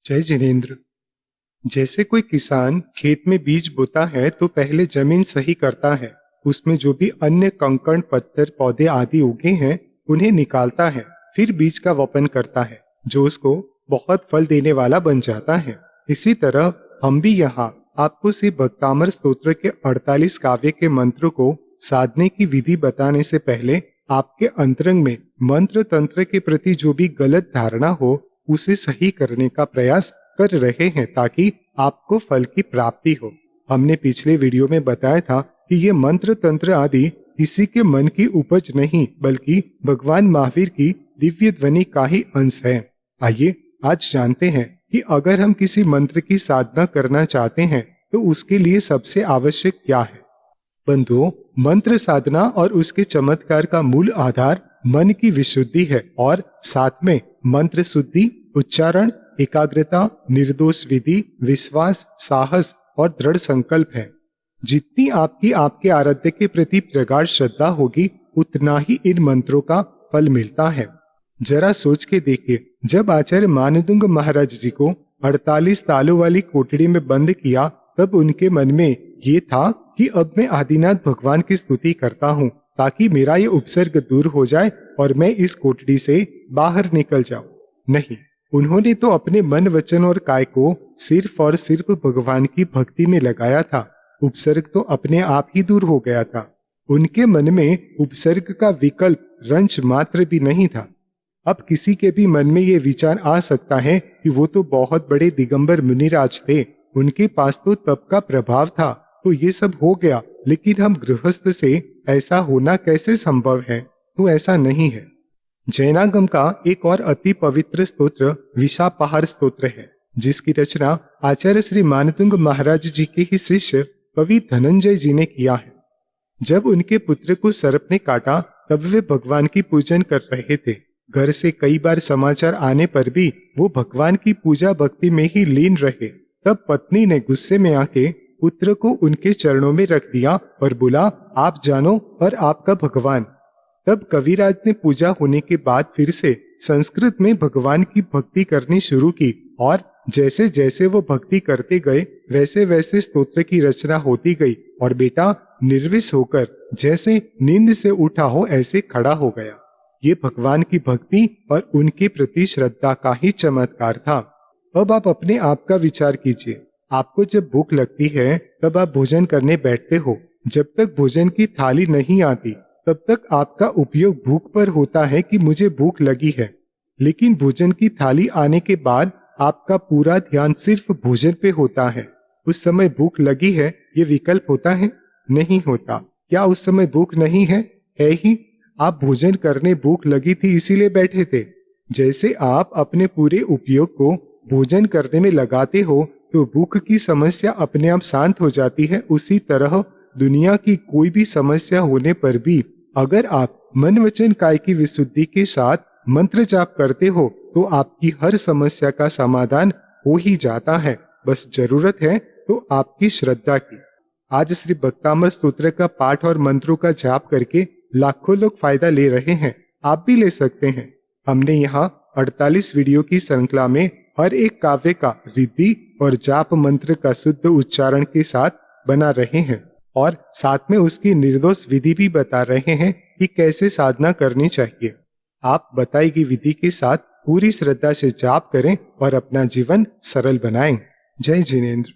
जय जिनेन्द्र। जैसे कोई किसान खेत में बीज बोता है तो पहले जमीन सही करता है, उसमें जो भी अन्य कंकड़ पत्थर पौधे आदि उगे हैं उन्हें निकालता है, फिर बीज का वपन करता है जो उसको बहुत फल देने वाला बन जाता है। इसी तरह हम भी यहाँ आपको श्री भक्तामर स्तोत्र के 48 काव्य के मंत्र को साधने की विधि बताने से पहले आपके अंतरंग में मंत्र तंत्र के प्रति जो भी गलत धारणा हो उसे सही करने का प्रयास कर रहे हैं ताकि आपको फल की प्राप्ति हो। हमने पिछले वीडियो में बताया था कि ये मंत्र तंत्र आदि किसी के मन की उपज नहीं बल्कि भगवान महावीर की दिव्य ध्वनि का ही अंश है। आइए आज जानते हैं कि अगर हम किसी मंत्र की साधना करना चाहते हैं तो उसके लिए सबसे आवश्यक क्या है। बंधुओं, मंत्र साधना और उसके चमत्कार का मूल आधार मन की विशुद्धि है और साथ में मंत्र शुद्धि, उच्चारण, एकाग्रता, निर्दोष विधि, विश्वास, साहस और दृढ़ संकल्प है। जितनी आपकी आपके आराध्य के प्रति प्रगाढ़ श्रद्धा होगी उतना ही इन मंत्रों का फल मिलता है। जरा सोच के देखिए, जब आचार्य मानदुंग महाराज जी को 48 तालों वाली कोठड़ी में बंद किया तब उनके मन में ये था कि अब मैं आदिनाथ भगवान की स्तुति करता हूँ ताकि मेरा ये उपसर्ग दूर हो जाए और मैं इस कोठड़ी से बाहर निकल जाऊं। नहीं, उन्होंने तो अपने मन, वचन और काय को सिर्फ और सिर्फ भगवान की भक्ति में लगाया था। उपसर्ग तो अपने आप ही दूर हो गया था। उनके मन में उपसर्ग का विकल्प रंच मात्र भी नहीं था। अब किसी के भी मन में ये विचार आ सकता है कि वो तो बहुत बड़े दिगंबर मुनिराज थे, उनके पास तो तप का प्रभाव था तो ये सब हो गया, लेकिन हम गृहस्थ से ऐसा होना कैसे संभव है? तो ऐसा नहीं है। जैनागम का एक और अति पवित्र स्तोत्र विशापाहार स्तोत्र है, जिसकी रचना आचार्य श्री मानतुंग महाराज जी के ही शिष्य कवि धनंजय जी ने किया है। जब उनके पुत्र को सर्प ने काटा तब वे भगवान की पूजन कर रहे थे। घर से कई बार समाचार आने पर भी वो भगवान की पूजा भक्ति में ही लीन रहे। तब पत्नी ने गुस्से में आके पुत्र को उनके चरणों में रख दिया और बोला, आप जानो और आपका भगवान। तब कविराज ने पूजा होने के बाद फिर से संस्कृत में भगवान की भक्ति करनी शुरू की और जैसे जैसे वो भक्ति करते गए वैसे वैसे स्तोत्र की रचना होती गई और बेटा निर्विष होकर जैसे नींद से उठा हो ऐसे खड़ा हो गया। ये भगवान की भक्ति और उनके प्रति श्रद्धा का ही चमत्कार था। अब आप अपने आप का विचार कीजिए। आपको जब भूख लगती है तब आप भोजन करने बैठते हो। जब तक भोजन की थाली नहीं आती तब तक आपका उपयोग भूख पर होता है कि मुझे भूख लगी है, लेकिन भोजन की थाली आने के बाद आपका पूरा ध्यान सिर्फ भोजन पे होता है। उस समय भूख लगी है ये विकल्प होता है? नहीं होता। क्या उस समय भूख नहीं है? है ही। आप भोजन करने भूख लगी थी इसीलिए बैठे थे। जैसे आप अपने पूरे उपयोग को भोजन करने में लगाते हो तो भूख की समस्या अपने आप शांत हो जाती है। उसी तरह दुनिया की कोई भी समस्या होने पर भी अगर आप मन, वचन, काय की विशुद्धि के साथ मंत्र जाप करते हो तो आपकी हर समस्या का समाधान हो ही जाता है। बस जरूरत है तो आपकी श्रद्धा की। आज श्री भक्तामर स्तोत्र का पाठ और मंत्रों का जाप करके लाखों लोग फायदा ले रहे हैं। आप भी ले सकते हैं। हमने यहाँ 48 वीडियो की श्रृंखला में हर एक काव्य का रिद्धि और जाप मंत्र का शुद्ध उच्चारण के साथ बना रहे हैं और साथ में उसकी निर्दोष विधि भी बता रहे हैं कि कैसे साधना करनी चाहिए। आप बताई गई विधि के साथ पूरी श्रद्धा से जाप करें और अपना जीवन सरल बनाएं। जय जिनेन्द्र।